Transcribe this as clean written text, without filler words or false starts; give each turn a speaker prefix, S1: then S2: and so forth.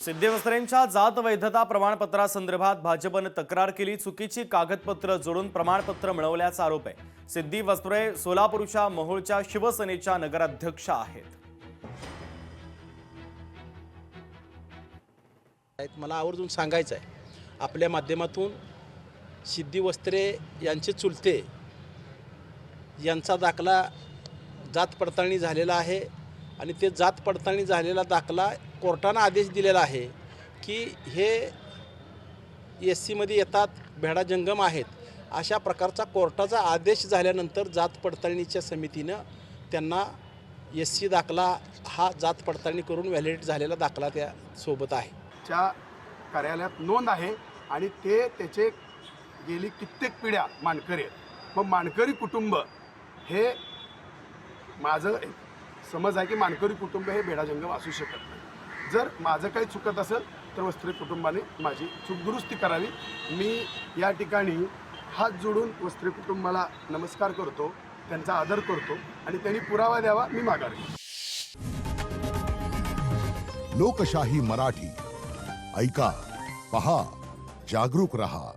S1: सिद्धी वस्त्रेंच्या जात वैधता प्रमाणपत्रासंदर्भात भाजपने तक्रार केली। चुकीची कागदपत्र जोडून प्रमाणपत्र मिळवल्याचा आरोप आहे। सिद्धी वस्त्रे सोलापूरच्या मोहोळच्या शिवसेनेच्या नगराध्यक्षा आहेत।
S2: मला आवर्जून सांगायचं आहे, आपल्या माध्यमातून सिद्धी वस्त्रे यांचे चुलते यांचा दाखला जात पडताळणी झालेला आहे आणि ते जात पडताळणी झालेला दाखला कोर्टाने आदेश दिलेला आहे की हे SC मध्ये येतात, भेडा जंगम आहेत, अशा प्रकारचा कोर्टाचा आदेश झाल्यानंतर जात पडताळणीच्या समितीनं त्यांना SC दाखला हा जात पडताळणी करून व्हॅलिडेट झालेला दाखला त्या सोबत आहे।
S3: च्या कार्यालयात नोंद आहे आणि ते त्याचे गेली कित्येक पिढ्या मानकरी आहेत। मग मानकरी कुटुंब हे माझं समज आहे की मानकरी कुटुंब हे भेडाजंगम असू शकत नाही। जर माझं काही चुकत असेल तर वस्त्रे कुटुंबाने माझी चूक दुरुस्ती करावी। मी या ठिकाणी हात जोडून वस्त्रे कुटुंबाला नमस्कार करतो, त्यांचा आदर करतो आणि त्यांनी पुरावा द्यावा, मी माघार घेतो।
S4: लोकशाही मराठी ऐका, पहा, जागरूक रहा।